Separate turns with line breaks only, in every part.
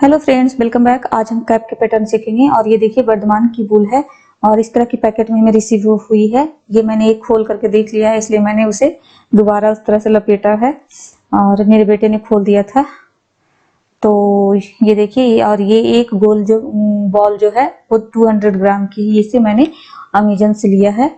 Hello friends, welcome back. आज हम cap के पैटर्न सीखेंगे और ये देखिए वर्धमान की वूल है और इस तरह की पैकेट में रिसीव हुई है। ये मैंने एक खोल करके देख लिया है, इसलिए मैंने उसे दोबारा उस तरह से लपेटा है और मेरे बेटे ने खोल दिया था। तो ये देखिए, और ये एक गोल जो बॉल जो है वो 200 ग्राम की है। इसे मैंने अमेजन से लिया है।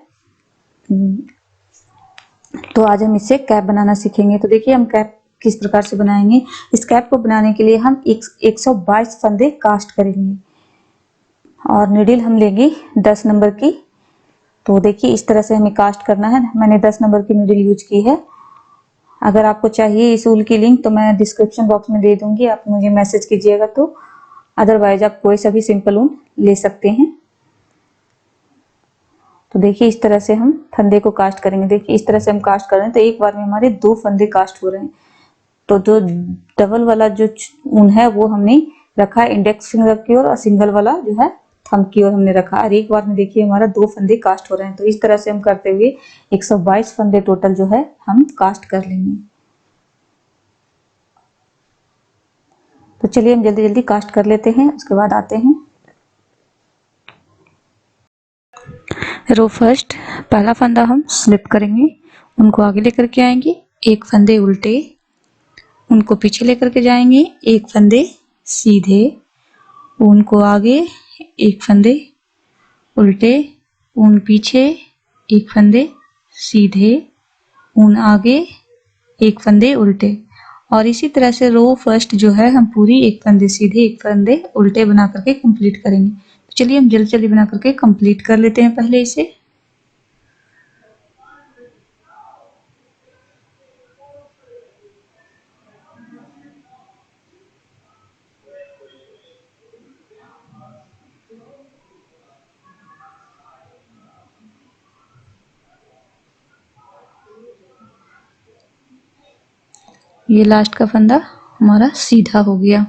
तो आज हम इससे कैप बनाना सीखेंगे। तो देखिए हम कैप किस प्रकार से बनाएंगे। इस कैप को बनाने के लिए हम 122 फंदे कास्ट करेंगे और नीडल हम लेंगे 10 नंबर की। तो देखिए इस तरह से हमें कास्ट करना है। मैंने 10 नंबर की नीडल यूज की है। अगर आपको चाहिए इस ऊल की लिंक तो मैं डिस्क्रिप्शन बॉक्स में दे दूंगी, आप मुझे मैसेज कीजिएगा। तो अदरवाइज आप कोई सा भी सिंपल ऊन ले सकते हैं। तो देखिए इस तरह से हम फंदे को कास्ट करेंगे। देखिए इस तरह से हम कास्ट कर रहे हैं तो एक बार में हमारे 2 फंदे कास्ट हो रहे हैं। तो जो डबल वाला जो ऊन है वो हमने रखा है इंडेक्स फिंगर की ओर और सिंगल वाला जो है थंब की ओर हमने रखा। और एक बार में देखिए हमारा 2 फंदे कास्ट हो रहे हैं। तो इस तरह से हम करते हुए 122 फंदे टोटल जो है हम कास्ट कर लेंगे। तो चलिए हम जल्दी जल्दी कास्ट कर लेते हैं, उसके बाद आते हैं। रो फर्स्ट, पहला फंदा हम स्लिप करेंगे, उनको आगे लेकर के आएंगे, एक फंदे उल्टे, उनको पीछे लेकर के जाएंगे, एक फंदे सीधे, उनको आगे, एक फंदे उल्टे, ऊन पीछे, एक फंदे सीधे, ऊन आगे, एक फंदे उल्टे। और इसी तरह से रो फर्स्ट जो है हम पूरी एक फंदे सीधे एक फंदे उल्टे बना करके कंप्लीट करेंगे। तो चलिए हम जल्दी जल्दी बना करके कंप्लीट कर लेते हैं पहले इसे। ये लास्ट का फंदा हमारा सीधा हो गया।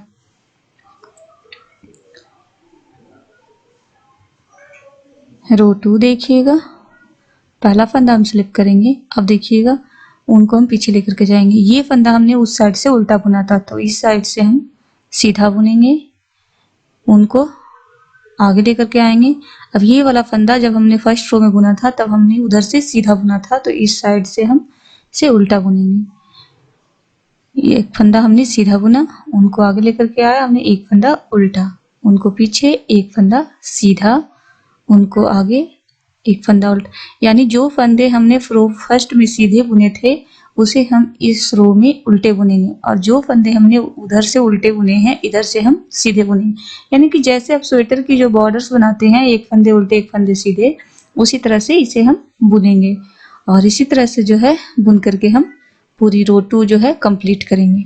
रो 2 देखिएगा, पहला फंदा हम स्लिप करेंगे। अब देखिएगा ऊन को हम पीछे लेकर के जाएंगे। ये फंदा हमने उस साइड से उल्टा बुना था, तो इस साइड से हम सीधा बुनेंगे, ऊन को आगे लेकर के आएंगे। अब ये वाला फंदा जब हमने फर्स्ट रो में बुना था तब हमने उधर से सीधा बुना था, तो इस साइड से हम इसे उल्टा बुनेंगे। ये एक फंदा हमने सीधा बुना, उनको आगे लेकर के आया, हमने एक फंदा उल्टा, उनको पीछे, एक फंदा सीधा, उनको आगे, एक फंदा उल्टा। यानी जो फंदे हमने रो फर्स्ट में सीधे बुने थे उसे हम इस रो में उल्टे बुनेंगे, और जो फंदे हमने उधर से उल्टे बुने हैं इधर से हम सीधे बुनेंगे। यानी कि जैसे आप स्वेटर की जो बॉर्डर्स बनाते हैं, एक फंदे उल्टे एक फंदे सीधे, उसी तरह से इसे हम बुनेंगे। और इसी तरह से जो है बुन करके हम पूरी रो 2 जो है कंप्लीट करेंगे।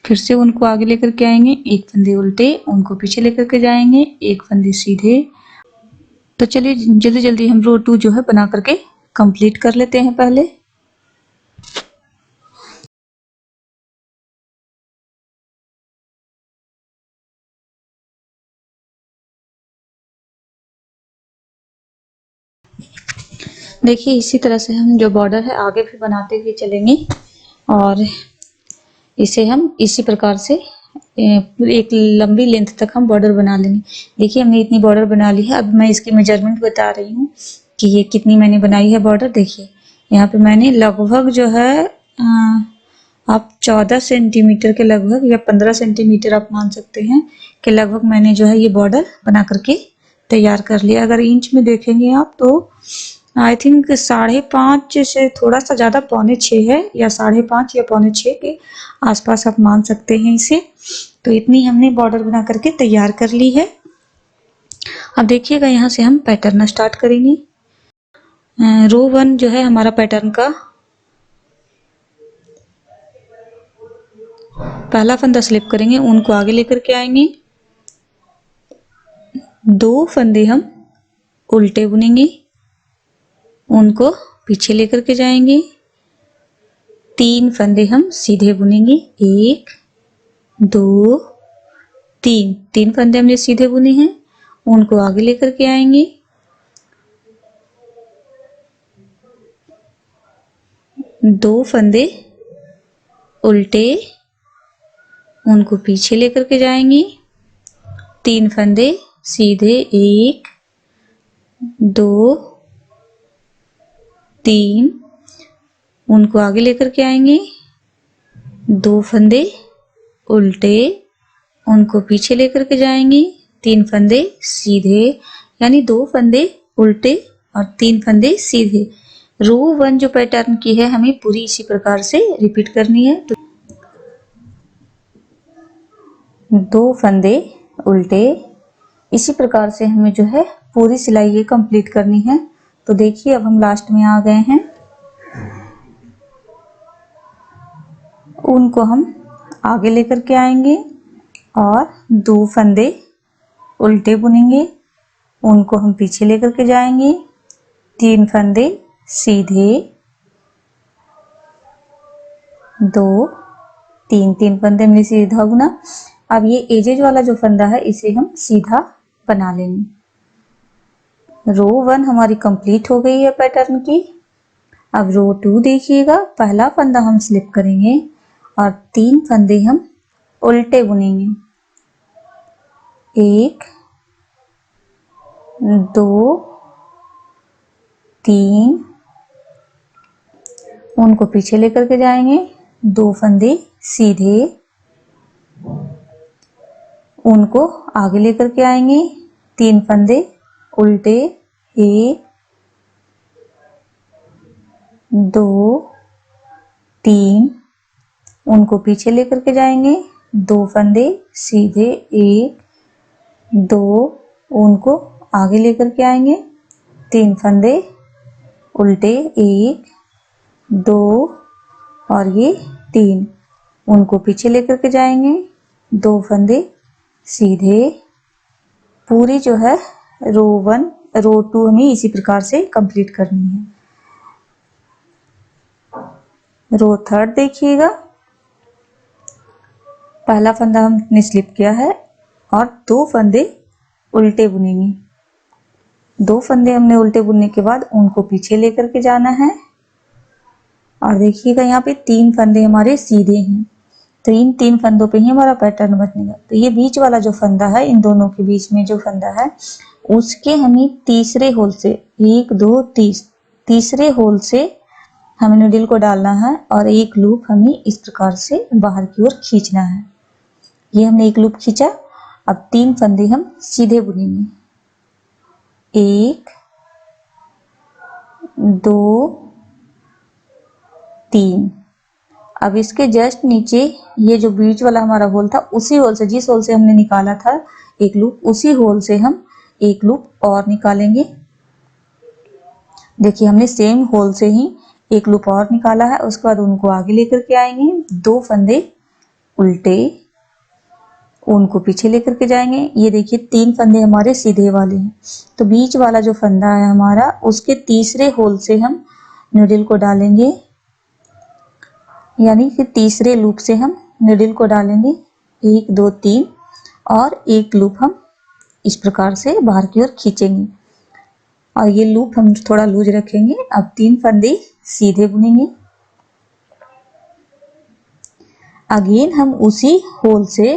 फिर से उनको आगे लेकर के आएंगे, एक फंदे उल्टे, उनको पीछे लेकर के जाएंगे, एक फंदे सीधे। तो चलिए जल्दी जल्दी हम रो 2 जो है बना करके कंप्लीट कर लेते हैं पहले। देखिए इसी तरह से हम जो बॉर्डर है आगे भी बनाते हुए चलेंगे और इसे हम इसी प्रकार से एक लंबी लेंथ तक हम बॉर्डर बना लेंगे। देखिए हमने इतनी बॉर्डर बना ली है। अब मैं इसकी मेजरमेंट बता रही हूँ कि ये कितनी मैंने बनाई है बॉर्डर। देखिए यहाँ पे मैंने लगभग जो है आप 14 सेंटीमीटर के लगभग या 15 सेंटीमीटर आप मान सकते हैं कि लगभग मैंने जो है ये बॉर्डर बना करके तैयार कर लिया। अगर इंच में देखेंगे आप तो आई थिंक 5.5 से थोड़ा सा ज़्यादा 5.25 है, या 5.5 या 5.25 के आसपास आप मान सकते हैं इसे। तो इतनी हमने बॉर्डर बना करके तैयार कर ली है। अब देखिएगा यहाँ से हम पैटर्न स्टार्ट करेंगे। रो 1 जो है हमारा पैटर्न का पहला फंदा स्लिप करेंगे, ऊन को आगे लेकर के आएंगे, 2 फंदे हम उल्टे बुनेंगे, ऊन को पीछे लेकर के जाएंगे, 3 फंदे हम सीधे बुनेंगे, 1 2 3, 3 फंदे हमने सीधे बुने हैं, ऊन को आगे लेकर के आएंगे, 2 फंदे उल्टे, उनको पीछे लेकर के जाएंगे, 3 फंदे सीधे, 1 2 3, उनको आगे लेकर के आएंगे, 2 फंदे उल्टे, उनको पीछे लेकर के जाएंगे, 3 फंदे सीधे, यानी 2 फंदे उल्टे और 3 फंदे सीधे। रो 1 जो पैटर्न की है हमें पूरी इसी प्रकार से रिपीट करनी है। तो 2 फंदे उल्टे, इसी प्रकार से हमें जो है पूरी सिलाई ये कंप्लीट करनी है। तो देखिए अब हम लास्ट में आ गए हैं, उनको हम आगे लेकर के आएंगे और 2 फंदे उल्टे बुनेंगे, उनको हम पीछे लेकर के जाएंगे, 3 फंदे सीधे, 2 3 फंदे में सीधा बुना। अब ये एजेज वाला जो फंदा है इसे हम सीधा बना लेंगे। रो 1 हमारी कंप्लीट हो गई है पैटर्न की। अब रो 2 देखिएगा, पहला फंदा हम स्लिप करेंगे और 3 फंदे हम उल्टे बुनेंगे, 1 2 3, उनको पीछे लेकर के जाएंगे, 2 फंदे सीधे, उनको आगे लेकर के आएंगे, 3 फंदे उल्टे, 1 2 3, उनको पीछे लेकर के जाएंगे, 2 फंदे सीधे, 1 2, उनको आगे लेकर के आएंगे, 3 फंदे उल्टे, 1 2 और ये 3, उनको पीछे लेकर के जाएंगे, 2 फंदे सीधे। पूरी जो है रो 1 रो 2 हमें इसी प्रकार से कंप्लीट करनी है। रो 3 देखिएगा, पहला फंदा हमने स्लिप किया है और 2 फंदे उल्टे बुनेंगे, 2 फंदे हमने उल्टे बुनने के बाद उनको पीछे लेकर के जाना है और देखिएगा यहाँ पे 3 फंदे हमारे सीधे हैं, तो इन 3 फंदों पे ही हमारा पैटर्न बनेगा। तो ये बीच वाला जो फंदा है, इन दोनों के बीच में जो फंदा है उसके हमें तीसरे होल से 1 2 तीसरे होल से हमें नीडल को डालना है और एक लूप हमें इस प्रकार से बाहर की ओर खींचना है। ये हमने एक लूप खींचा। अब 3 फंदे हम सीधे बुनेंगे, 1 2 3। अब इसके जस्ट नीचे ये जो बीच वाला हमारा होल था, उसी होल से, जिस होल से हमने निकाला था एक लूप, उसी होल से हम एक लूप और निकालेंगे। देखिए हमने सेम होल से ही एक लूप और निकाला है। उसके बाद उनको आगे लेकर के आएंगे, 2 फंदे उल्टे, उनको पीछे लेकर के जाएंगे। ये देखिए 3 फंदे हमारे सीधे वाले हैं, तो बीच वाला जो फंदा है हमारा, उसके तीसरे होल से हम नीडल को डालेंगे, यानी कि तीसरे लूप से हम नीडल को डालेंगे, 1 2 3 और एक लूप हम इस प्रकार से बाहर की ओर खींचेंगे और ये लूप हम थोड़ा लूज रखेंगे। अब 3 फंदे सीधे बुनेंगे, अगेन हम उसी होल से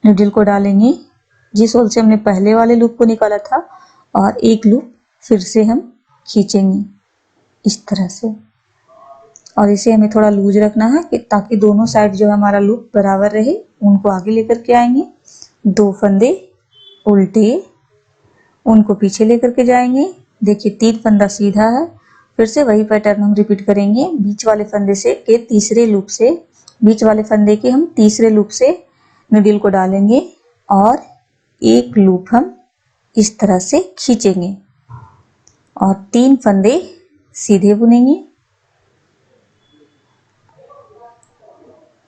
नीडल को डालेंगे जिस होल से हमने पहले वाले लूप को निकाला था और एक लूप फिर से हम खींचेंगे इस तरह से। और इसे हमें थोड़ा लूज रखना है कि ताकि दोनों साइड जो हमारा लूप बराबर रहे। उनको आगे लेकर के आएंगे, 2 फंदे उल्टे, उनको पीछे लेकर के जाएंगे। देखिए 3 फंदा सीधा है, फिर से वही पैटर्न हम रिपीट करेंगे। बीच वाले फंदे से के तीसरे लूप से, बीच वाले फंदे के हम तीसरे लूप से नीडल को डालेंगे और एक लूप हम इस तरह से खींचेंगे और 3 फंदे सीधे बुनेंगे।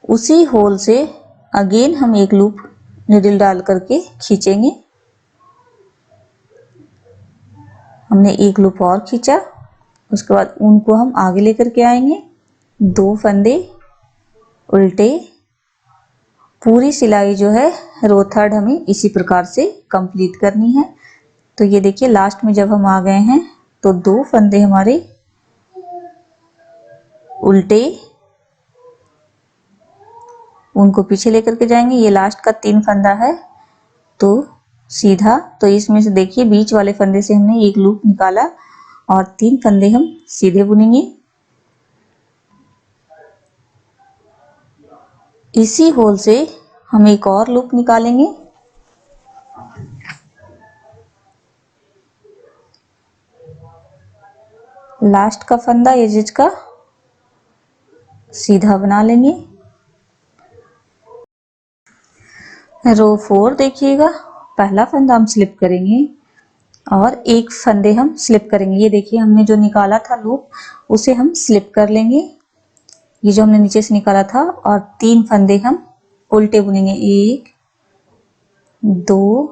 उसी होल से अगेन हम एक लूप नीडल डाल करके खींचेंगे। हमने एक लूप और खींचा, उसके बाद उनको हम आगे लेकर के आएंगे, 2 फंदे उल्टे। पूरी सिलाई जो है रो 3 हमें इसी प्रकार से कंप्लीट करनी है। तो ये देखिए लास्ट में जब हम आ गए हैं तो 2 फंदे हमारे उल्टे, उनको पीछे लेकर के जाएंगे। ये लास्ट का 3 फंदा है तो सीधा, तो इसमें से देखिए बीच वाले फंदे से हमने एक लूप निकाला और 3 फंदे हम सीधे बुनेंगे। इसी होल से हम एक और लूप निकालेंगे। लास्ट का फंदा एजेज का सीधा बना लेंगे। रो 4 देखिएगा, पहला फंदा हम स्लिप करेंगे और एक फंदे हम स्लिप करेंगे। ये देखिए हमने जो निकाला था लूप उसे हम स्लिप कर लेंगे, ये जो हमने नीचे से निकाला था, और 3 फंदे हम उल्टे बुनेंगे। 1 2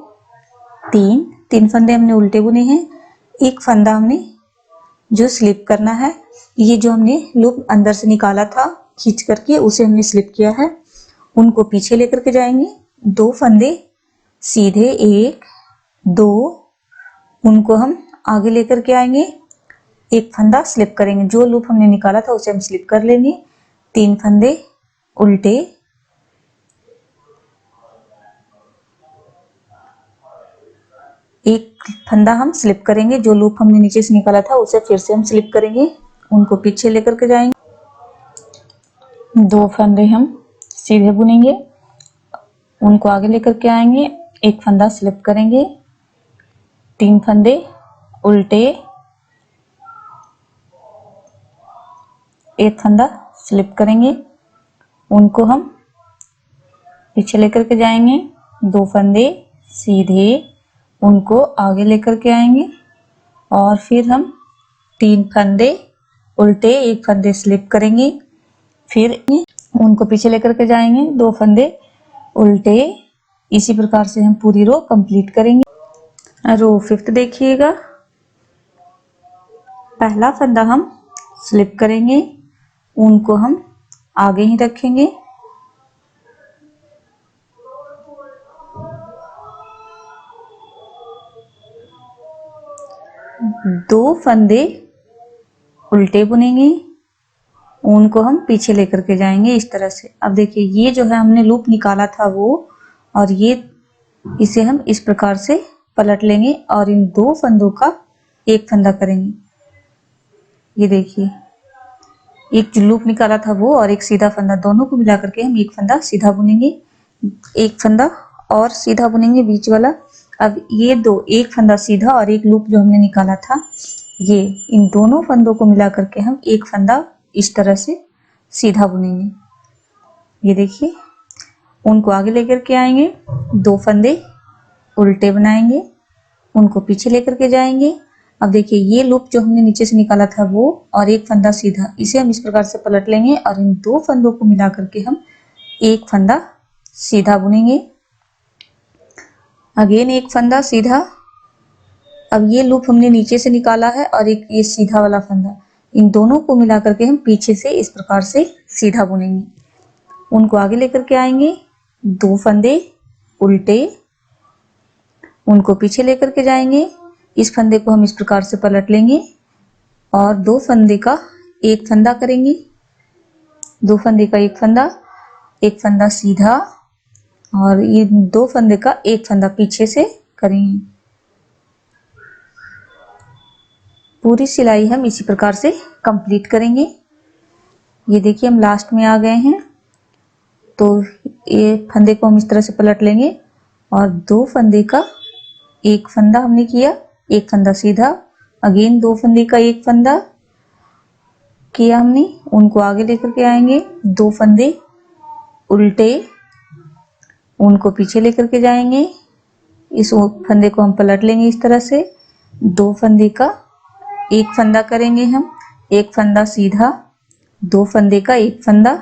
3 फंदे हमने उल्टे बुने हैं। एक फंदा हमने जो स्लिप करना है, ये जो हमने लूप अंदर से निकाला था खींच करके उसे हमने स्लिप किया है, उनको पीछे लेकर के जाएंगे। 2 फंदे सीधे 1 2, उनको हम आगे लेकर के आएंगे। एक फंदा स्लिप करेंगे, जो लूप हमने निकाला था उसे हम स्लिप कर लेंगे। 3 फंदे उल्टे, एक फंदा हम स्लिप करेंगे, जो लूप हमने नीचे से निकाला था उसे फिर से हम स्लिप करेंगे, उनको पीछे लेकर के जाएंगे। 2 फंदे हम सीधे बुनेंगे, उनको आगे लेकर के आएंगे। एक फंदा स्लिप करेंगे, 3 फंदे उल्टे, एक फंदा स्लिप करेंगे, उनको हम पीछे लेकर के जाएंगे। 2 फंदे सीधे, उनको आगे लेकर के आएंगे और फिर हम 3 फंदे उल्टे, एक फंदे स्लिप करेंगे, फिर उनको पीछे लेकर के जाएंगे। 2 फंदे उल्टे, इसी प्रकार से हम पूरी रो कंप्लीट करेंगे। रो 5 देखिएगा, पहला फंदा हम स्लिप करेंगे, उनको हम आगे ही रखेंगे। 2 फंदे उल्टे बुनेंगे, उनको हम पीछे लेकर के जाएंगे इस तरह से। अब देखिए ये जो है हमने लूप निकाला था वो, और ये इसे हम इस प्रकार से पलट लेंगे और इन 2 फंदों का एक फंदा करेंगे। ये देखिए एक जो लूप निकाला था वो और एक सीधा फंदा, दोनों को मिला करके हम एक फंदा सीधा बुनेंगे, एक फंदा और सीधा बुनेंगे बीच वाला। अब ये दो, एक फंदा सीधा और एक लूप जो हमने निकाला था, ये इन दोनों फंदों को मिला करके हम एक फंदा इस तरह से सीधा बुनेंगे। ये देखिए उनको आगे लेकर के आएंगे, 2 फंदे उल्टे बनाएंगे, उनको पीछे लेकर के जाएंगे। अब देखिए ये लूप जो हमने नीचे से निकाला था वो और एक फंदा सीधा, इसे हम इस प्रकार से पलट लेंगे और इन 2 फंदों को मिला करके हम एक फंदा सीधा बुनेंगे। अगेन एक फंदा सीधा। अब ये लूप हमने नीचे से निकाला है और एक ये सीधा वाला फंदा, इन दोनों को मिला करके हम पीछे से इस प्रकार से सीधा बुनेंगे। उनको आगे लेकर के आएंगे, 2 फंदे उल्टे, उनको पीछे लेकर के जाएंगे। इस फंदे को हम इस प्रकार से पलट लेंगे और 2 फंदे का एक फंदा करेंगे। 2 फंदे का एक फंदा सीधा और ये 2 फंदे का एक फंदा पीछे से करेंगे। पूरी सिलाई हम इसी प्रकार से कंप्लीट करेंगे। ये देखिए हम लास्ट में आ गए हैं, तो ये फंदे को हम इस तरह से पलट लेंगे और 2 फंदे का एक फंदा हमने किया, एक फंदा सीधा, अगेन 2 फंदे का एक फंदा किया हमने, उनको आगे लेकर के आएंगे। 2 फंदे उल्टे, उनको पीछे लेकर के जाएंगे। इस फंदे को हम पलट लेंगे इस तरह से। 2 फंदे का एक फंदा करेंगे हम, एक फंदा सीधा, 2 फंदे का एक फंदा,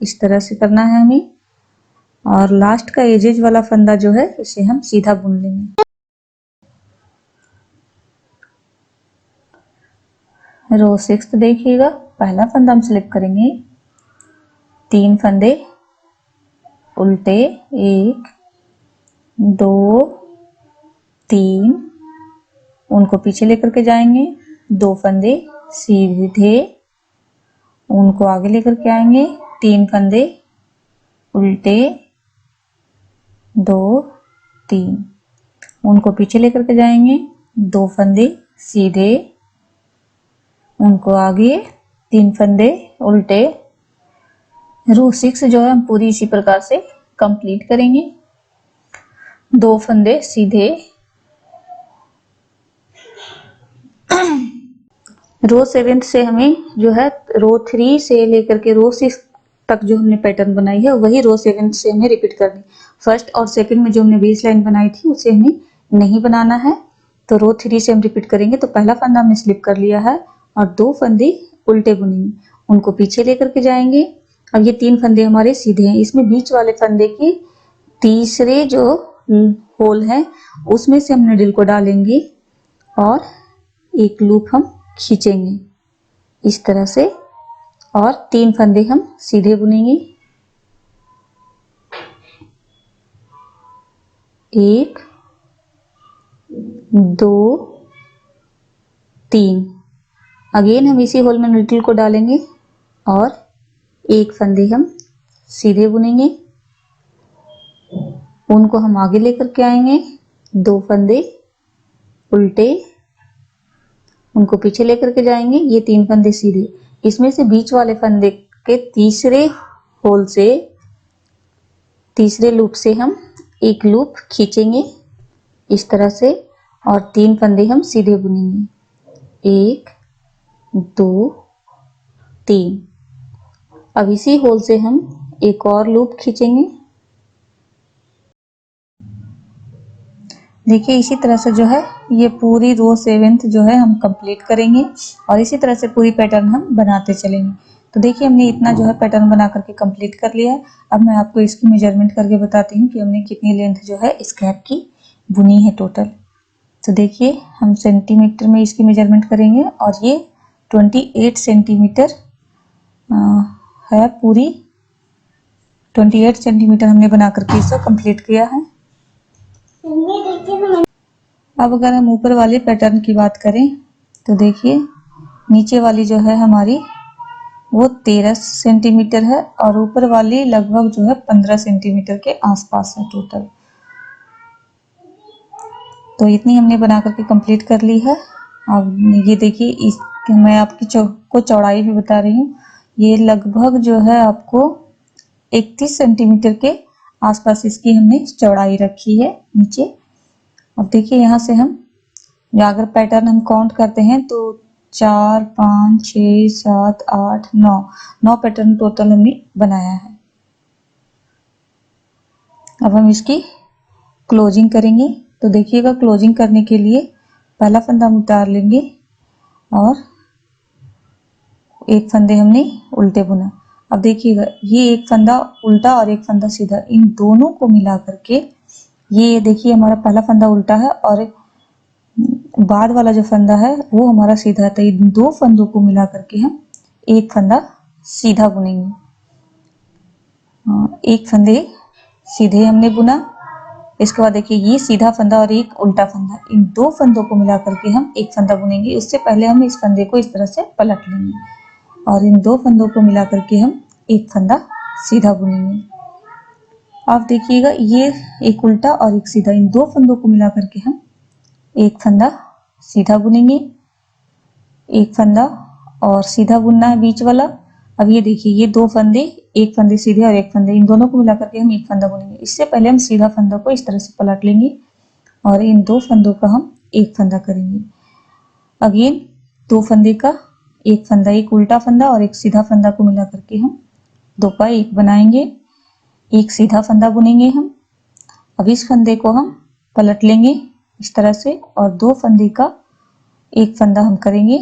इस तरह से करना है हमें। और लास्ट का एजेज वाला फंदा जो है इसे हम सीधा बुन लेंगे। रो 6 देखिएगा, पहला फंदा हम स्लिप करेंगे, 3 फंदे उल्टे, 1 2 3, उनको पीछे लेकर के जाएंगे। 2 फंदे सीधे, उनको आगे लेकर के आएंगे। 3 फंदे उल्टे, 2 3, उनको पीछे लेकर के जाएंगे, 2 फंदे सीधे, उनको आगे, 3 फंदे उल्टे। रो 6 जो है हम पूरी इसी प्रकार से कंप्लीट करेंगे। 2 फंदे सीधे, रो 7 से हमें जो है रो 3 से लेकर के रो 6 तक जो हमने पैटर्न बनाई है वही रो 7 से हमें रिपीट करनी। फर्स्ट और सेकंड में जो हमने बेस लाइन बनाई थी उसे हमें नहीं बनाना है, तो रो 3 से हम रिपीट करेंगे। तो पहला फंदा हमने स्लिप कर लिया है और 2 फंदे उल्टे बुनेंगे, उनको पीछे लेकर के जाएंगे। अब ये 3 फंदे हमारे सीधे हैं, इसमें बीच वाले फंदे की तीसरे जो होल है उसमें से हम नीडल को डालेंगे और एक लूप हम खींचेंगे इस तरह से, और 3 फंदे हम सीधे बुनेंगे। 1 2 3, अगेन हम इसी होल में नीडल को डालेंगे और 1 फंदे हम सीधे बुनेंगे, उनको हम आगे लेकर के आएंगे, 2 फंदे उल्टे, उनको पीछे लेकर के जाएंगे, ये 3 फंदे सीधे। इसमें से बीच वाले फंदे के तीसरे होल से, तीसरे लूप से हम एक लूप खींचेंगे इस तरह से और 3 फंदे हम सीधे बुनेंगे, 1 2 3। अब इसी होल से हम एक और लूप खींचेंगे। देखिए इसी तरह से जो है ये पूरी रो 7 जो है हम कंप्लीट करेंगे और इसी तरह से पूरी पैटर्न हम बनाते चलेंगे। तो देखिए हमने इतना जो है पैटर्न बना करके कंप्लीट कर लिया है। अब मैं आपको इसकी मेजरमेंट करके बताती हूँ कि हमने कितनी लेंथ जो है इस कैप की बुनी है टोटल। तो देखिए हम सेंटीमीटर में इसकी मेजरमेंट करेंगे और ये 28 सेंटीमीटर है, पूरी 28 सेंटीमीटर हमने बना करके इसको कंप्लीट किया है। अब अगर हम ऊपर वाले पैटर्न की बात करें तो देखिए नीचे वाली जो है हमारी वो 13 सेंटीमीटर है और ऊपर वाली लगभग जो है 15 सेंटीमीटर के आसपास है टोटल। तो इतनी हमने बना करके कंप्लीट कर ली है। अब ये देखिए इस मैं आपकी को चौड़ाई भी बता रही हूँ, ये लगभग जो है आपको 31 सेंटीमीटर के आसपास इसकी हमने चौड़ाई रखी है नीचे। अब देखिए यहाँ से हम अगर पैटर्न हम काउंट करते हैं तो 4 5 6 7 8 9 पैटर्न टोटल हमने बनाया है। अब हम इसकी क्लोजिंग करेंगे। तो देखिएगा क्लोजिंग करने के लिए पहला फंदा हम उतार लेंगे और एक फंदे हमने उल्टे बुना। अब देखिएगा ये एक फंदा उल्टा और एक फंदा सीधा, इन दोनों को मिला करके ये देखिए हमारा पहला फंदा उल्टा है और बाद वाला जो फंदा है वो हमारा सीधा है। तो इन 2 फंदों को मिला करके हम एक फंदा सीधा बुनेंगे। एक फंदे सीधे हमने बुना, इसके बाद देखिए ये सीधा फंदा और एक उल्टा फंदा, इन 2 फंदों को मिला करके हम एक फंदा बुनेंगे। उससे पहले हम इस फंदे को इस तरह से पलट लेंगे और इन 2 फंदों को मिला करके हम एक फंदा सीधा बुनेंगे। आप देखिएगा ये एक उल्टा और एक सीधा, इन 2 फंदों को मिला करके हम एक फंदा सीधा बुनेंगे, एक फंदा और सीधा बुनना है बीच वाला। अब ये देखिए ये 2 फंदे, एक फंदे सीधे और एक फंदे, इन दोनों को मिला करके हम एक फंदा बुनेंगे। इससे पहले हम सीधा फंदा को इस तरह से पलट लेंगे और इन 2 फंदों का हम एक फंदा करेंगे। अगेन 2 फंदे का एक फंदा, एक उल्टा फंदा और एक सीधा फंदा को मिला करके हम 2 का 1 बनाएंगे, एक सीधा फंदा बुनेंगे हम। अब इस फंदे को हम पलट लेंगे इस तरह से और 2 फंदे का एक फंदा हम करेंगे।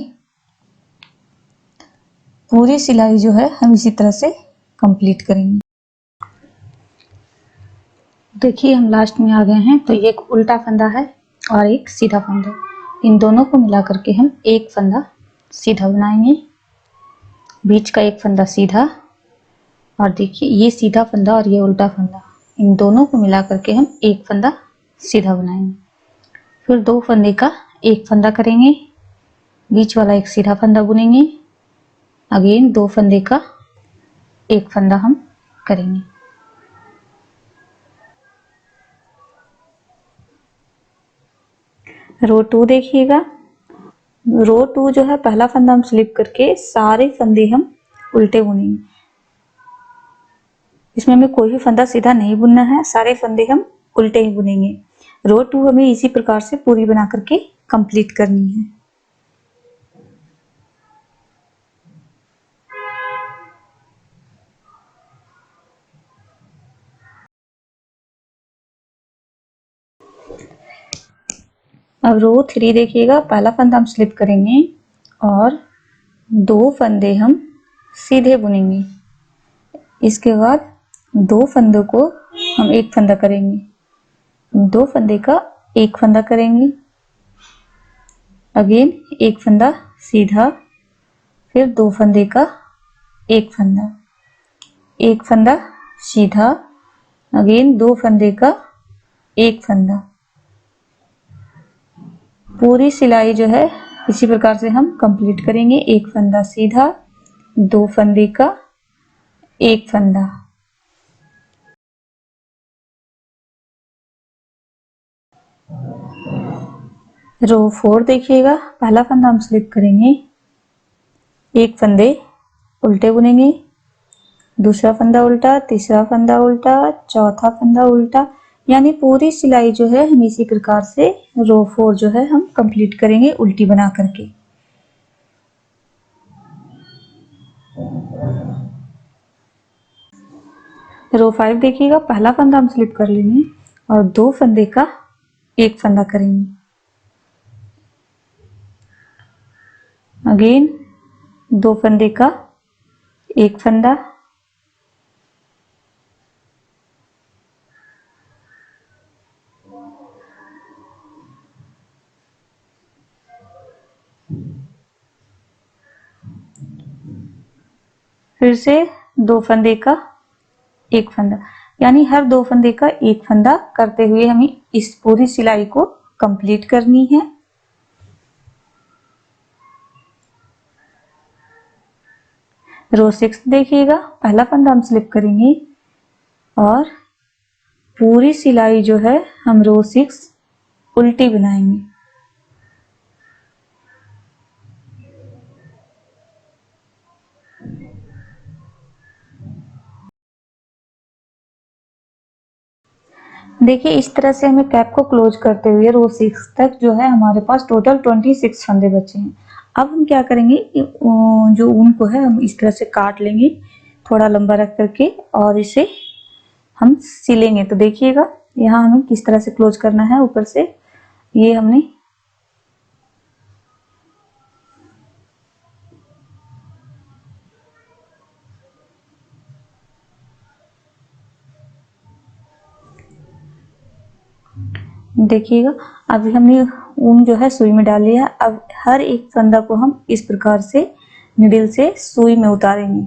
पूरी सिलाई जो है हम इसी तरह से कंप्लीट करेंगे। देखिए हम लास्ट में आ गए हैं। तो ये एक उल्टा फंदा है और एक सीधा फंदा, इन दोनों को मिला करके हम एक फंदा सीधा बनाएंगे, बीच का एक फंदा सीधा और देखिए ये सीधा फंदा और ये उल्टा फंदा, इन दोनों को मिला करके हम एक फंदा सीधा बनाएंगे। फिर 2 फंदे का एक फंदा करेंगे, बीच वाला एक सीधा फंदा बुनेंगे, अगेन 2 फंदे का एक फंदा हम करेंगे। रो 2 देखिएगा। रो 2 जो है पहला फंदा हम स्लिप करके सारे फंदे हम उल्टे बुनेंगे। इसमें हमें कोई भी फंदा सीधा नहीं बुनना है, सारे फंदे हम उल्टे ही बुनेंगे। रो 2 हमें इसी प्रकार से पूरी बना करके कंप्लीट करनी है। अब रो 3 देखिएगा, पहला फंदा हम स्लिप करेंगे और 2 फंदे हम सीधे बुनेंगे। इसके बाद 2 फंदों को हम एक फंदा करेंगे, 2 फंदे का एक फंदा करेंगे, अगेन एक फंदा सीधा, फिर 2 फंदे का एक फंदा, एक फंदा सीधा, अगेन 2 फंदे का एक फंदा। पूरी सिलाई जो है इसी प्रकार से हम कंप्लीट करेंगे। एक फंदा सीधा, 2 फंदे का एक फंदा। रो 4 देखिएगा, पहला फंदा हम स्लिप करेंगे, एक फंदे उल्टे बुनेंगे, दूसरा फंदा उल्टा, तीसरा फंदा उल्टा, चौथा फंदा उल्टा, यानी पूरी सिलाई जो है हम इसी प्रकार से रो 4 जो है हम कंप्लीट करेंगे उल्टी बना करके। रो 5 देखिएगा, पहला फंदा हम स्लिप कर लेंगे और 2 फंदे का एक फंदा करेंगे, अगेन 2 फंदे का एक फंदा, फिर से 2 फंदे का एक फंदा, यानी हर 2 फंदे का एक फंदा करते हुए हमें इस पूरी सिलाई को कंप्लीट करनी है। रो 6 देखिएगा, पहला फंदा हम स्लिप करेंगे और पूरी सिलाई जो है हम रो 6 उल्टी बनाएंगे। देखिए इस तरह से हमें कैप को क्लोज करते हुए रो 6 तक जो है हमारे पास टोटल 26 फंदे बचे हैं। अब हम क्या करेंगे, जो ऊन को है हम इस तरह से काट लेंगे थोड़ा लंबा रख करके और इसे हम सिलेंगे। तो देखिएगा यहाँ हमें किस तरह से क्लोज करना है। ऊपर से ये हमने देखिएगा अभी हमने ऊन जो है सुई में डाल लिया। अब हर एक फंदा को हम इस प्रकार से निडल से सुई में उतारेंगे।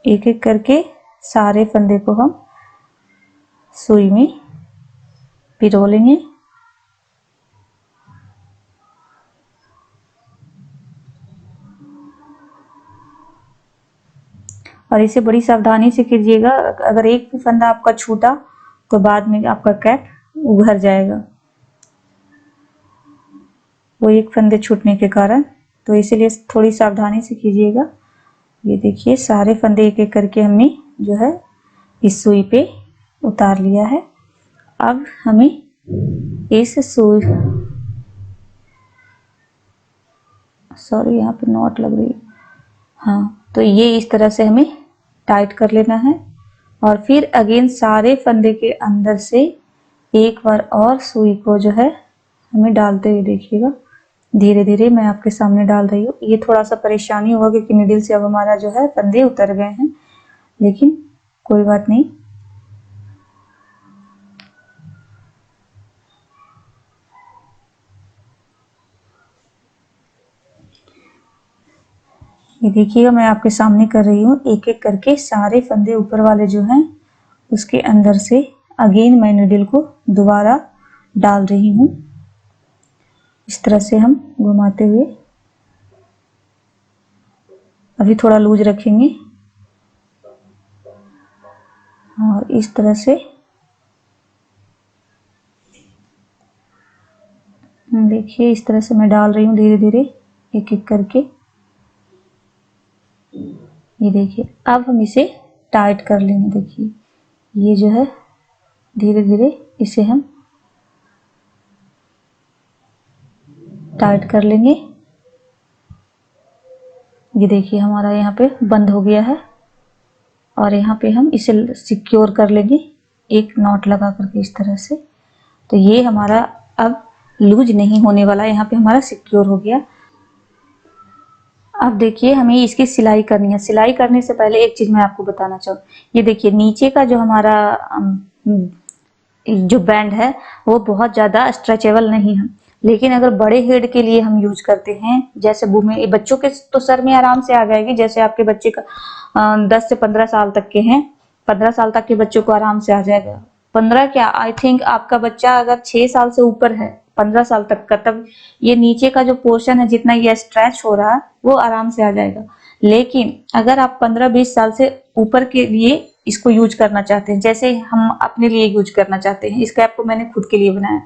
एक एक करके सारे फंदे को हम सुई में पिरो लेंगे। और इसे बड़ी सावधानी से कीजिएगा, अगर एक भी फंदा आपका छूटा तो बाद में आपका कैप उभर जाएगा वो एक फंदे छूटने के कारण, तो इसीलिए थोड़ी सावधानी से कीजिएगा। ये देखिए सारे फंदे एक एक करके हमने जो है इस सुई पे उतार लिया है। अब हमें इस सुई, सॉरी यहाँ पे नॉट लग रही है, हाँ, तो ये इस तरह से हमें टाइट कर लेना है और फिर अगेन सारे फंदे के अंदर से एक बार और सुई को जो है हमें डालते हुए देखिएगा। धीरे धीरे मैं आपके सामने डाल रही हूँ। ये थोड़ा सा परेशानी होगा क्योंकि निडल से अब हमारा जो है फंदे उतर गए हैं, लेकिन कोई बात नहीं। ये देखिएगा मैं आपके सामने कर रही हूँ, एक एक करके सारे फंदे ऊपर वाले जो हैं उसके अंदर से अगेन मैं निडल को दोबारा डाल रही हूँ। इस तरह से हम घुमाते हुए, अभी थोड़ा लूज रखेंगे और इस तरह से देखिए इस तरह से मैं डाल रही हूँ धीरे धीरे एक एक करके। ये देखिए अब हम इसे टाइट कर लेंगे। देखिए ये जो है धीरे धीरे इसे हम टाइट कर लेंगे। ये देखिए हमारा यहाँ पे बंद हो गया है और यहाँ पे हम इसे सिक्योर कर लेंगे एक नॉट लगा करके इस तरह से। तो ये हमारा अब लूज नहीं होने वाला, यहाँ पे हमारा सिक्योर हो गया। अब देखिए हमें इसकी सिलाई करनी है। सिलाई करने से पहले एक चीज मैं आपको बताना चाहूँ, ये देखिए नीचे का जो हमारा जो बैंड है वो बहुत ज़्यादा स्ट्रेचेबल नहीं है, लेकिन अगर बड़े हेड के लिए हम यूज करते हैं, जैसे बच्चों के तो सर में आराम से आ जाएगी। जैसे आपके बच्चे का 10 से 15 साल तक के हैं, 15 साल तक के बच्चों को आराम से आ जाएगा। 15 क्या, आई थिंक आपका बच्चा अगर 6 साल से ऊपर है 15 साल तक का, तब ये नीचे का जो पोर्शन है जितना ये स्ट्रेच हो रहा है वो आराम से आ जाएगा। लेकिन अगर आप 15-20 साल से ऊपर के लिए इसको यूज करना चाहते हैं, जैसे हम अपने लिए यूज करना चाहते हैं, इस कैप को मैंने खुद के लिए बनाया,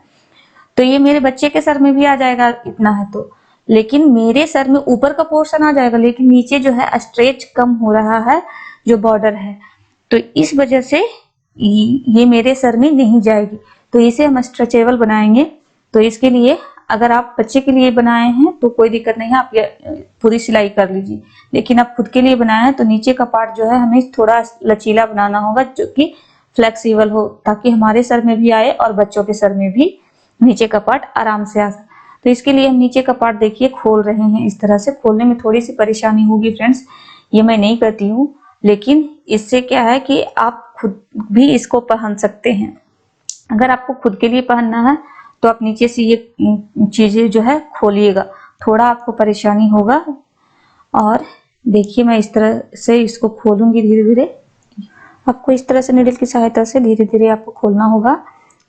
तो ये मेरे बच्चे के सर में भी आ जाएगा इतना है तो, लेकिन मेरे सर में ऊपर का पोर्शन आ जाएगा, लेकिन नीचे जो है स्ट्रेच कम हो रहा है जो बॉर्डर है, तो इस वजह से ये मेरे सर में नहीं जाएगी। तो इसे हम स्ट्रेचेबल बनाएंगे। तो इसके लिए अगर आप बच्चे के लिए बनाए हैं तो कोई दिक्कत नहीं है, आप ये पूरी सिलाई कर लीजिए। लेकिन आप खुद के लिए बनाए हैं तो नीचे का पार्ट जो है हमें थोड़ा लचीला बनाना होगा, जो कि फ्लेक्सिबल हो, ताकि हमारे सर में भी आए और बच्चों के सर में भी नीचे का पार्ट आराम से आ जाए। तो इसके लिए हम नीचे का पार्ट देखिए खोल रहे हैं। इस तरह से खोलने में थोड़ी सी परेशानी होगी फ्रेंड्स, ये मैं नहीं करती हूँ, लेकिन इससे क्या है कि आप खुद भी इसको पहन सकते हैं। अगर आपको खुद के लिए पहनना है तो आप नीचे से ये चीजें जो है खोलिएगा, थोड़ा आपको परेशानी होगा। और देखिए मैं इस तरह से इसको खोलूंगी धीरे धीरे। आपको इस तरह से नीडल की सहायता से धीरे धीरे आपको खोलना होगा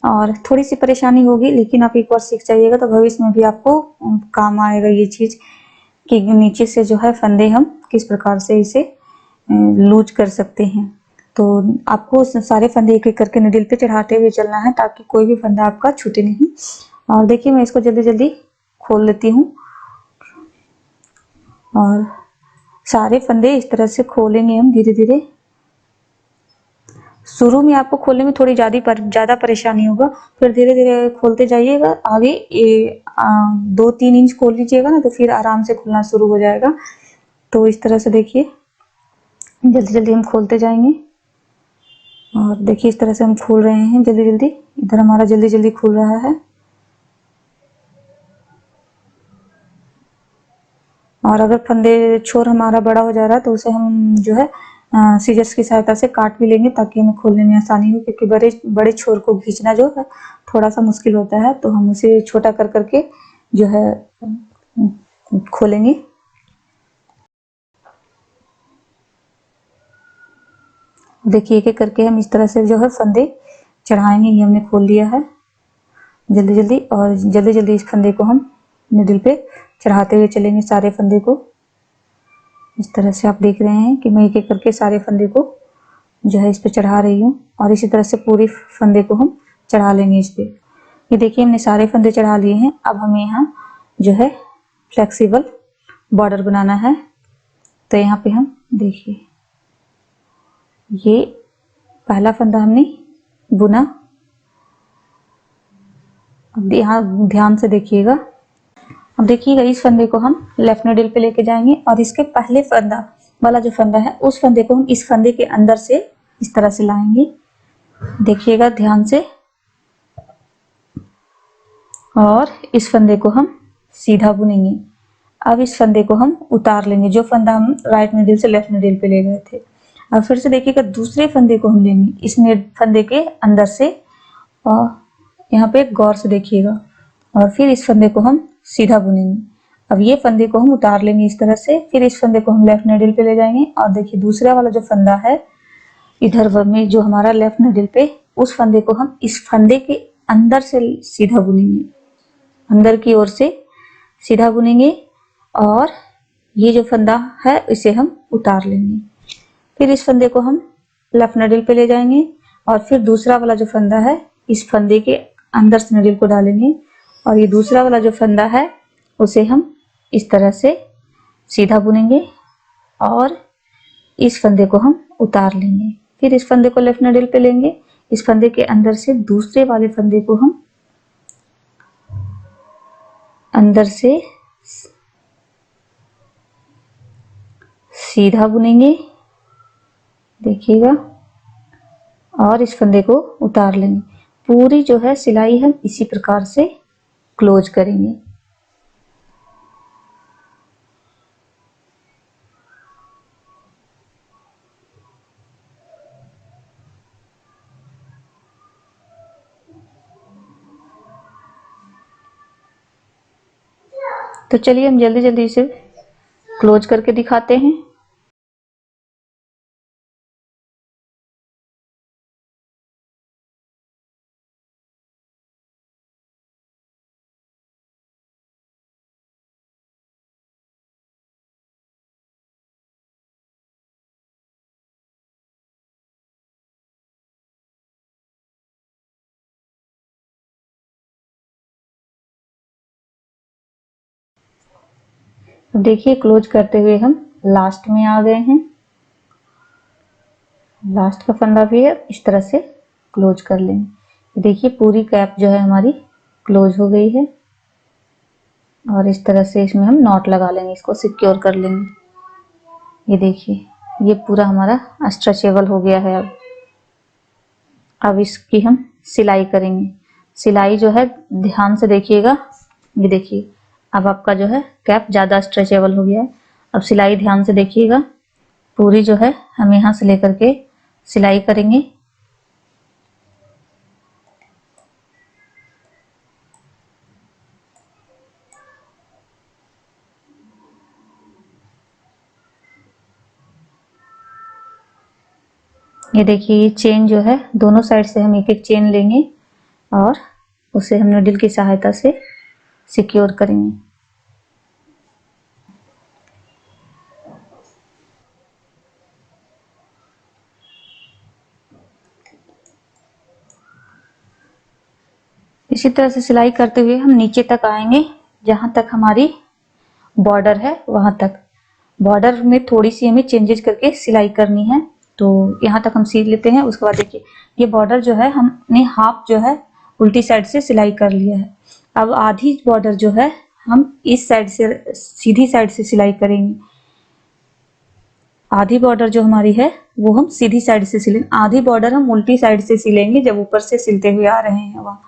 और थोड़ी सी परेशानी होगी, लेकिन आप एक बार सीख जाइएगा तो भविष्य में भी आपको काम आएगा ये चीज, कि नीचे से जो है फंदे हम किस प्रकार से इसे लूज कर सकते हैं। तो आपको सारे फंदे एक एक करके नीडल पे चढ़ाते हुए चलना है, ताकि कोई भी फंदा आपका छूटे नहीं। और देखिए मैं इसको जल्दी जल्दी खोल लेती हूँ और सारे फंदे इस तरह से खोलेंगे हम धीरे धीरे। शुरू में आपको खोलने में थोड़ी ज्यादा परेशानी होगा, फिर धीरे धीरे खोलते जाइएगा। आगे 2-3 इंच खोल लीजिएगा ना, तो फिर आराम से खुलना शुरू हो जाएगा। तो इस तरह से देखिए जल्दी जल्दी हम खोलते जाएंगे और देखिए इस तरह से हम खोल रहे हैं जल्दी जल्दी। इधर हमारा जल्दी जल्दी खुल रहा है। और अगर फंदे छोर हमारा बड़ा हो जा रहा है तो उसे हम जो है सीजर्स की सहायता से काट भी लेंगे, ताकि हमें खोलने में आसानी हो, क्योंकि बड़े छोर को खींचना जो है थोड़ा सा मुश्किल होता है। तो हम उसे छोटा कर करके जो है खोलेंगे। देखिए एक एक करके हम इस तरह से जो है फंदे चढ़ाएंगे। ये हमने खोल लिया है जल्दी जल्दी, और जल्दी जल्दी इस फंदे को हम नीडल पे चढ़ाते हुए चलेंगे सारे फंदे को। इस तरह से आप देख रहे हैं कि मैं एक एक करके सारे फंदे को जो है इस पे चढ़ा रही हूँ, और इसी तरह से पूरे फंदे को हम चढ़ा लेंगे इस पे। ये देखिए हमने सारे फंदे चढ़ा लिए हैं। अब हमें यहाँ जो है फ्लेक्सिबल बॉर्डर बनाना है। तो यहाँ पे हम देखिए ये पहला फंदा हमने बुना। अब यहाँ ध्यान से देखिएगा। अब देखिएगा इस फंदे को हम लेफ्ट नीडल पे लेके जाएंगे, और इसके पहले फंदा वाला जो फंदा है उस फंदे को हम इस फंदे के अंदर से इस तरह से लाएंगे। देखिएगा ध्यान से। और इस फंदे को हम सीधा बुनेंगे। अब इस फंदे को हम उतार लेंगे, जो फंदा हम राइट नीडल से लेफ्ट नीडल पे ले गए थे। अब फिर से देखिएगा दूसरे फंदे को हम लेंगे इस फंदे के अंदर से, और यहाँ पे गौर से देखिएगा, और फिर इस फंदे को हम सीधा बुनेंगे। अब ये फंदे को हम उतार लेंगे इस तरह से, फिर इस फंदे को हम लेफ्ट नीडल पे ले जाएंगे। और देखिए दूसरा वाला जो फंदा है इधर में जो हमारा लेफ्ट नीडल पे, उस फंदे को हम इस फंदे के अंदर से सीधा बुनेंगे, अंदर की ओर से सीधा बुनेंगे। और ये जो फंदा है इसे हम उतार लेंगे। फिर इस फंदे को हम लेफ्ट नीडल पे ले जाएंगे, और फिर दूसरा वाला जो फंदा है इस फंदे के अंदर से नीडल को डालेंगे, और ये दूसरा वाला जो फंदा है उसे हम इस तरह से सीधा बुनेंगे और इस फंदे को हम उतार लेंगे। फिर इस फंदे को लेफ्ट निडल पे लेंगे, इस फंदे के अंदर से दूसरे वाले फंदे को हम अंदर से सीधा बुनेंगे, देखिएगा, और इस फंदे को उतार लेंगे। पूरी जो है सिलाई हम इसी प्रकार से क्लोज करेंगे। तो चलिए हम जल्दी जल्दी इसे क्लोज करके दिखाते हैं। देखिए क्लोज करते हुए हम लास्ट में आ गए हैं। लास्ट का फंदा भी है, इस तरह से क्लोज कर लेंगे। देखिए पूरी कैप जो है हमारी क्लोज हो गई है और इस तरह से इसमें हम नॉट लगा लेंगे, इसको सिक्योर कर लेंगे। ये देखिए ये पूरा हमारा स्ट्रेचेबल हो गया है। अब इसकी हम सिलाई करेंगे। सिलाई जो है ध्यान से देखिएगा, ये देखिए अब आपका जो है कैप ज़्यादा स्ट्रेचेबल हो गया है। अब सिलाई ध्यान से देखिएगा, पूरी जो है हम यहाँ से लेकर के सिलाई करेंगे। ये देखिए ये चेन जो है दोनों साइड से हम एक एक चेन लेंगे और उसे हम नीडल की सहायता से सिक्योर करेंगे। इसी तरह से सिलाई करते हुए हम नीचे तक आएंगे, जहां तक हमारी बॉर्डर है वहां तक। बॉर्डर में थोड़ी सी हमें चेंजेस करके सिलाई करनी है, तो यहाँ तक हम सीख लेते हैं। उसके बाद देखिए ये बॉर्डर जो है हमने हाफ जो है उल्टी साइड से सिलाई कर लिया है। अब आधी बॉर्डर जो है हम इस साइड से सीधी साइड से सिलाई करेंगे। आधी बॉर्डर जो हमारी है वो हम सीधी साइड से सिलेंगे, आधी बॉर्डर हम उल्टी साइड से सिलेंगे जब ऊपर से सिलते हुए आ रहे हैं वहाँ।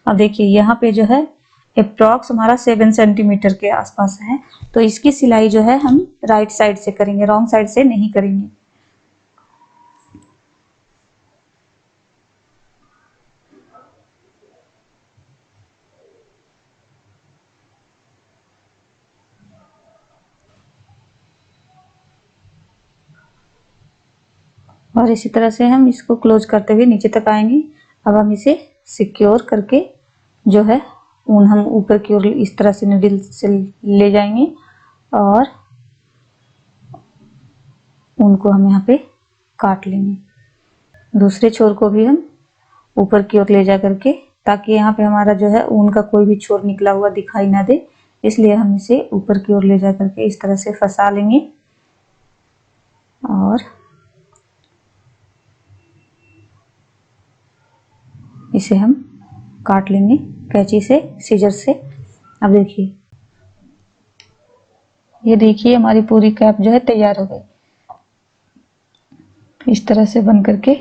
अब देखिए यहाँ पे जो है अप्रॉक्स हमारा 7 सेंटीमीटर के आसपास है, तो इसकी सिलाई जो है हम राइट साइड से करेंगे, रॉन्ग साइड से नहीं करेंगे। और इसी तरह से हम इसको क्लोज करते हुए नीचे तक आएंगे। अब हम इसे सिक्योर करके जो है ऊन हम ऊपर की ओर इस तरह से नीडल से ले जाएंगे और ऊन को हम यहाँ पे काट लेंगे। दूसरे छोर को भी हम ऊपर की ओर ले जा करके, ताकि यहाँ पे हमारा जो है ऊन का कोई भी छोर निकला हुआ दिखाई ना दे, इसलिए हम इसे ऊपर की ओर ले जा करके इस तरह से फंसा लेंगे और इसे हम काट लेंगे कैंची से, सीजर से। अब देखिए ये देखिए हमारी पूरी कैप जो है तैयार हो गई, इस तरह से बन करके।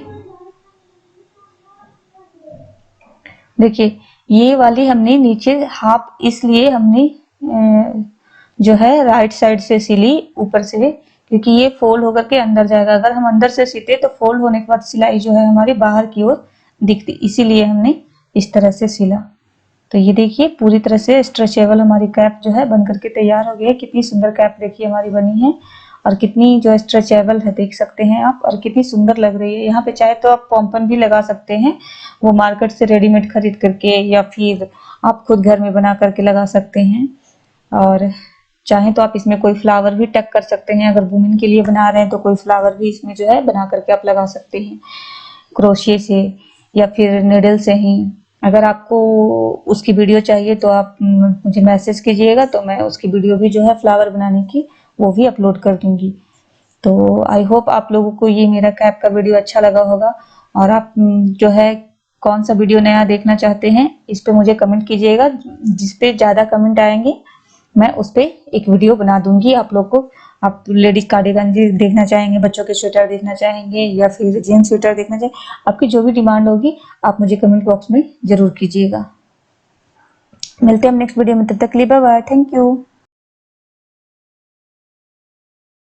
देखिए ये वाली हमने नीचे हाफ इसलिए हमने जो है राइट साइड से सिली ऊपर से, क्योंकि ये फोल्ड होकर के अंदर जाएगा। अगर हम अंदर से सीते तो फोल्ड होने के बाद सिलाई जो है हमारी बाहर की ओर दिखती, इसीलिए हमने इस तरह से सिला। तो ये देखिए पूरी तरह से स्ट्रेचेबल हमारी कैप जो है बन करके तैयार हो गई है। कितनी सुंदर कैप देखिए हमारी बनी है और कितनी जो स्ट्रेचेबल है, देख सकते हैं आप, और कितनी सुंदर लग रही है। यहाँ पे चाहे तो आप पॉम्पन भी लगा सकते हैं, वो मार्केट से रेडीमेड खरीद करके, या फिर आप खुद घर में बना करके लगा सकते हैं। और चाहे तो आप इसमें कोई फ्लावर भी टक कर सकते हैं। अगर वुमेन के लिए बना रहे हैं तो कोई फ्लावर भी इसमें जो है बना करके आप लगा सकते हैं क्रोशिया से या फिर निडल से ही। अगर आपको उसकी वीडियो चाहिए तो आप मुझे मैसेज कीजिएगा, तो मैं उसकी वीडियो भी जो है फ्लावर बनाने की वो भी अपलोड कर दूंगी। तो आई होप आप लोगों को ये मेरा कैप का वीडियो अच्छा लगा होगा, और आप जो है कौन सा वीडियो नया देखना चाहते हैं इस पे मुझे कमेंट कीजिएगा। जिस पे ज़्यादा कमेंट आएंगे मैं उस पे एक वीडियो बना दूंगी आप लोग को। आप लेडीज कार्डिगन देखना चाहेंगे, बच्चों के स्वेटर देखना चाहेंगे, या फिर जेंट्स स्वेटर देखना चाहेंगे, आपकी जो भी डिमांड होगी आप मुझे कमेंट बॉक्स में जरूर कीजिएगा। मिलते हैं हम नेक्स्ट वीडियो में, तब तक के लिए बाय बाय, थैंक यू।